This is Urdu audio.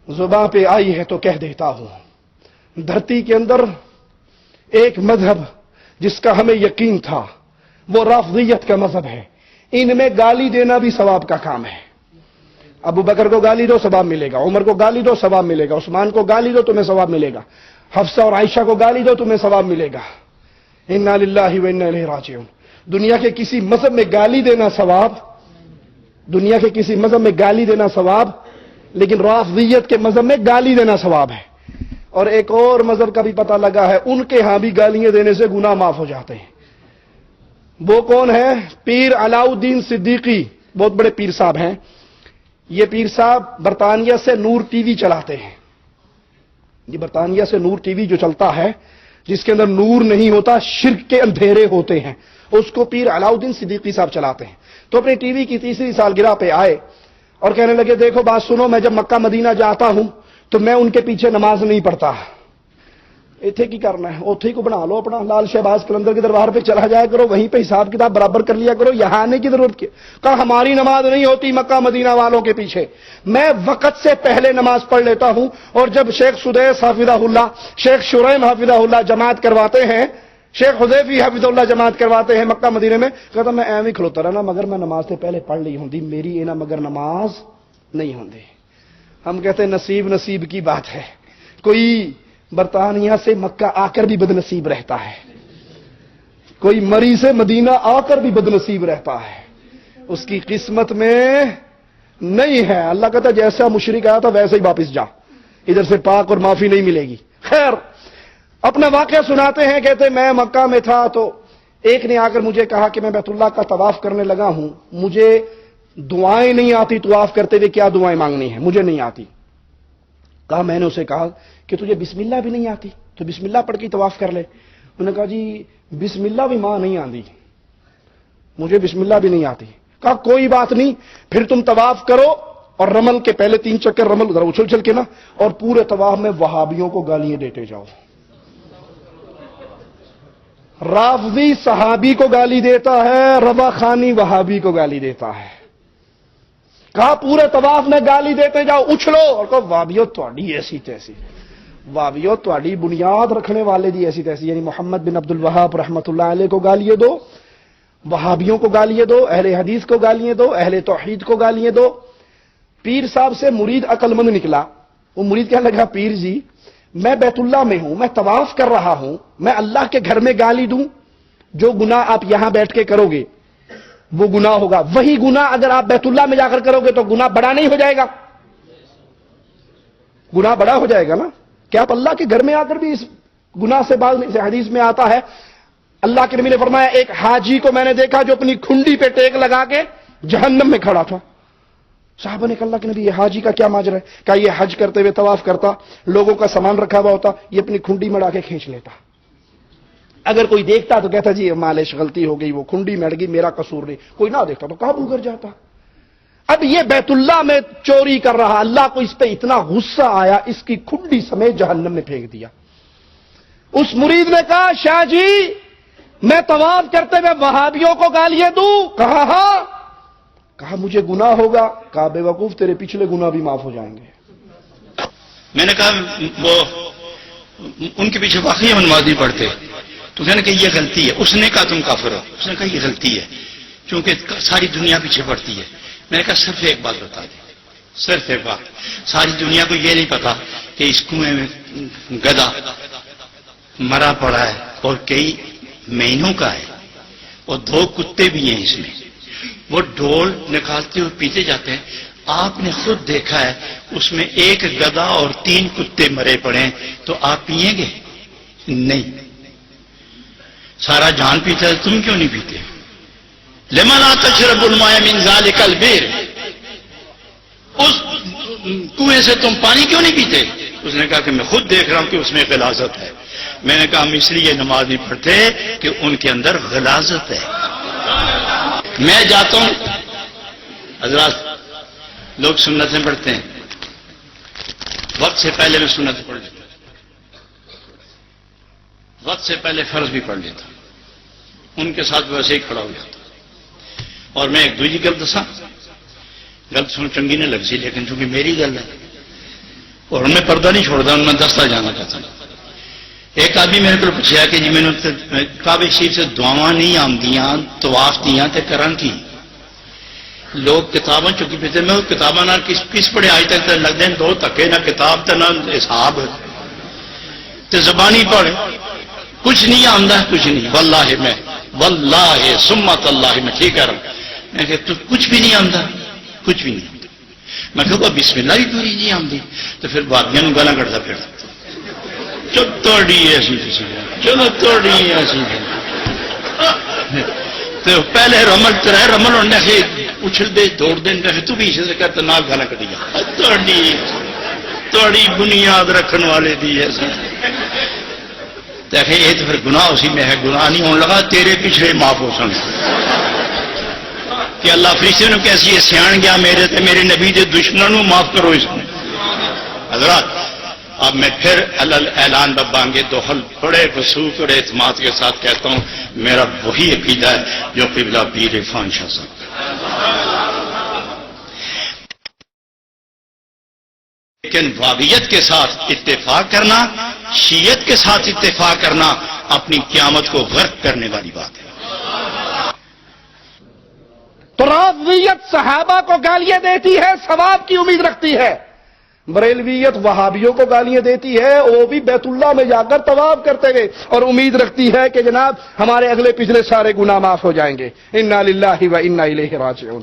زباں پہ آئی ہے تو کہہ دیتا ہوں، دھرتی کے اندر ایک مذہب جس کا ہمیں یقین تھا وہ رافضیت کا مذہب ہے. ان میں گالی دینا بھی ثواب کا کام ہے. ابو بکر کو گالی دو ثواب ملے گا، عمر کو گالی دو ثواب ملے گا، عثمان کو گالی دو تمہیں ثواب ملے گا، حفصہ اور عائشہ کو گالی دو تمہیں ثواب ملے گا. انا للہ و انا الیہ راجعون. دنیا کے کسی مذہب میں گالی دینا ثواب، دنیا کے کسی مذہب میں گالی دینا ثواب، لیکن رافضیت کے مذہب میں گالی دینا ثواب ہے. اور ایک اور مذہب کا بھی پتہ لگا ہے، ان کے ہاں بھی گالیاں دینے سے گناہ معاف ہو جاتے ہیں. وہ کون ہے؟ پیر علاؤالدین صدیقی، بہت بڑے پیر صاحب ہیں. یہ پیر صاحب برطانیہ سے نور ٹی وی چلاتے ہیں. یہ برطانیہ سے نور ٹی وی جو چلتا ہے، جس کے اندر نور نہیں ہوتا، شرک کے اندھیرے ہوتے ہیں، اس کو پیر علاؤالدین صدیقی صاحب چلاتے ہیں. تو اپنے ٹی وی کی 3ری سالگرہ پہ آئے اور کہنے لگے دیکھو بات سنو، میں جب مکہ مدینہ جاتا ہوں تو میں ان کے پیچھے نماز نہیں پڑھتا. اتنے کی کرنا ہے؟ اوتھے کو بنا لو اپنا، لال شہباز قلندر کے دربار پہ چلا جایا کرو، وہیں پہ حساب کتاب برابر کر لیا کرو، یہاں آنے کی ضرورت کیا؟ کہا ہماری نماز نہیں ہوتی مکہ مدینہ والوں کے پیچھے، میں وقت سے پہلے نماز پڑھ لیتا ہوں. اور جب شیخ سدیس حافظہ اللہ، شیخ شریم حافظہ اللہ جماعت کرواتے ہیں، شیخ حذیفی حافظ اللہ جماعت کرواتے ہیں مکہ مدینہ میں، کہتا میں ایویں ہی کھلوتا رہنا مگر میں نماز سے پہلے پڑھ لی ہوندی، میری اینا مگر نماز نہیں ہوندی. ہم کہتے ہیں نصیب کی بات ہے. کوئی برطانیہ سے مکہ آ کر بھی بد نصیب رہتا ہے، کوئی مری سے مدینہ آ کر بھی بد نصیب رہتا ہے، اس کی قسمت میں نہیں ہے. اللہ کہتا ہے جیسا مشرک آیا تھا ویسے ہی واپس جا، ادھر سے پاک اور معافی نہیں ملے گی. خیر، اپنا واقعہ سناتے ہیں. کہتے میں مکہ میں تھا تو ایک نے آ کر مجھے کہا کہ میں بیت اللہ کا طواف کرنے لگا ہوں، مجھے دعائیں نہیں آتی، طواف کرتے ہوئے کیا دعائیں مانگنی ہیں مجھے نہیں آتی. کہا میں نے اسے کہا کہ تجھے بسم اللہ بھی نہیں آتی تو بسم اللہ پڑھ کے طواف کر لے. انہوں نے کہا جی بسم اللہ بھی ماں نہیں آتی، مجھے بسم اللہ بھی نہیں آتی. کہا کوئی بات نہیں، پھر تم طواف کرو اور رمل کے پہلے 3 چکر رمل ادھر اچھل چل کے نا، اور پورے طواف میں وہابیوں کو گالیاں دیتے جاؤ. رافضی صحابی کو گالی دیتا ہے، رضا خانی وہابی کو گالی دیتا ہے. کہا پورے طواف میں گالی دیتے جاؤ، اچھلو اور کہو وہابیو تواڈی ایسی تیسی، وہابیو تواڈی بنیاد رکھنے والے دی ایسی تیسی. یعنی محمد بن عبد الوہاب رحمۃ اللہ علیہ کو گالیاں دو، وہابیوں کو گالیاں دو، اہل حدیث کو گالیاں دو، اہل توحید کو گالیاں دو. پیر صاحب سے مرید عقل مند نکلا. وہ مرید کہنے لگا پیر جی میں بیت اللہ میں ہوں، میں طواف کر رہا ہوں، میں اللہ کے گھر میں گالی دوں؟ جو گناہ آپ یہاں بیٹھ کے کرو گے وہ گناہ ہوگا، وہی گناہ اگر آپ بیت اللہ میں جا کر کرو گے تو گناہ بڑا نہیں ہو جائے گا؟ گناہ بڑا ہو جائے گا نا. کہ آپ اللہ کے گھر میں آ کر بھی اس گناہ سے باز نہیں. حدیث میں آتا ہے اللہ کے نبی نے فرمایا ایک حاجی کو میں نے دیکھا جو اپنی کھنڈی پہ ٹیک لگا کے جہنم میں کھڑا تھا. صحابہ نے کہا اللہ کے نبی یہ حاجی کا کیا ماجرا ہے؟ کہا یہ حج کرتے ہوئے طواف کرتا، لوگوں کا سامان رکھا ہوا ہوتا، یہ اپنی کھنڈی میں ڈا کے کھینچ لیتا، اگر کوئی دیکھتا تو کہتا جی معلش غلطی ہو گئی، وہ کھنڈی میں اڑ گئی، میرا قصور نہیں. کوئی نہ دیکھتا تو قابو کر جاتا. اب یہ بیت اللہ میں چوری کر رہا، اللہ کو اس پہ اتنا غصہ آیا، اس کی کھنڈی سمیت جہنم میں پھینک دیا. اس مرید نے کہا شاہ جی میں طواف کرتے ہوئے وہابیوں کو گالیاں دوں؟ کہا ہاں. کہا مجھے گناہ ہوگا؟ کہا بے وقوف تیرے پچھلے گناہ بھی معاف ہو جائیں گے. میں نے کہا وہ ان کے پیچھے واقعی ہم نماز نہیں پڑھتے، تو کہنے کہ یہ غلطی ہے. اس نے کہا تم کافر ہو. اس نے کہا یہ غلطی ہے کیونکہ ساری دنیا پیچھے پڑتی ہے. میں نے کہا صرف ایک بات بتا دیں، صرف ایک بات، ساری دنیا کو یہ نہیں پتا کہ اس کنویں میں گدھا مرا پڑا ہے اور کئی مہینوں کا ہے اور 2 کتے بھی ہیں اس میں. وہ ڈھول نکالتے ہوئے پیتے جاتے ہیں. آپ نے خود دیکھا ہے اس میں 1 گدھا اور 3 کتے مرے پڑے ہیں، تو آپ پیئیں گے؟ نہیں. سارا جان پیتا ہے، تم کیوں نہیں پیتے؟ لما لا تشرب الماء من ذلك البئر، اس کنویں سے تم پانی کیوں نہیں پیتے؟ اس نے کہا کہ میں خود دیکھ رہا ہوں کہ اس میں غلاظت ہے. میں نے کہا ہم اس لیے نماز نہیں پڑھتے کہ ان کے اندر غلاظت ہے. میں جاتا ہوں، حضرات لوگ سنتیں پڑھتے ہیں، وقت سے پہلے میں سنت پڑھ لیتا ہوں، وقت سے پہلے فرض بھی پڑھ لیتا ہوں، ان کے ساتھ ویسے ہی کھڑا ہو جاتا ہوں. اور میں ایک دوسری گل دسا، گل سن چنگی نے لگ سی لیکن چونکہ میری گل ہے، اور میں پردہ نہیں چھوڑتا ہوں، میں دستہ جانا چاہتا ہوں. ایک آدمی میرے کو پوچھا کہ جی میں نے کعبے شریف سے دعاواں نہیں آمدیاں طواف دیاں تے کرن کی لوگ کتاباں چکی پھرتے میں کتاباں نہ کس پڑھے آج تک تے لگتے ہیں دو تکے نہ کتاب تے نہ حساب تے زبانی پڑھ کچھ نہیں آمدہ کچھ نہیں واللہ سمت اللہ میں ٹھیک کر رہا ہوں. میں کہ تو کچھ بھی نہیں آمدہ کچھ بھی نہیں آمدہ. میں کہوں بسم اللہ بھی پوری نہیں آمدی تو پھر بادیاں گالاں کٹتا پھر چلو توڑی ایسی چلو توڑی ایسی تو پہلے رمل ترے رمل ہونے سے اچھل دے دوڑ دیں تو بھی اسے کرتا نال گانا کٹی جا توڑی بنیاد رکھن والے دی ایسی دیکھیں یہ تو پھر گناہ اسی میں ہے. گناہ نہیں ہونے لگا تیرے پچھلے معاف ہو سن کہ اللہ فرشتے نے کیسی ہے سیان گیا میرے تے میرے نبی دے دشمنوں معاف کرو اس میں. حضرات اب میں پھر اعلان ببانگے دوحل بڑے وثوق اور اعتماد کے ساتھ کہتا ہوں میرا وہی عقیدہ ہے جو قبلہ پیر عرفان شاہ صاحب. لیکن وابیت کے ساتھ اتفاق کرنا شیعت کے ساتھ اتفاق کرنا اپنی قیامت کو غرق کرنے والی بات ہے. تو رافضیت صحابہ کو گالیاں دیتی ہے ثواب کی امید رکھتی ہے. بریلویت وہابیوں کو گالیاں دیتی ہے وہ بھی بیت اللہ میں جا کر طواف کرتے گئے اور امید رکھتی ہے کہ جناب ہمارے اگلے پچھلے سارے گناہ معاف ہو جائیں گے. انا للہ و انا الیہ راجعون.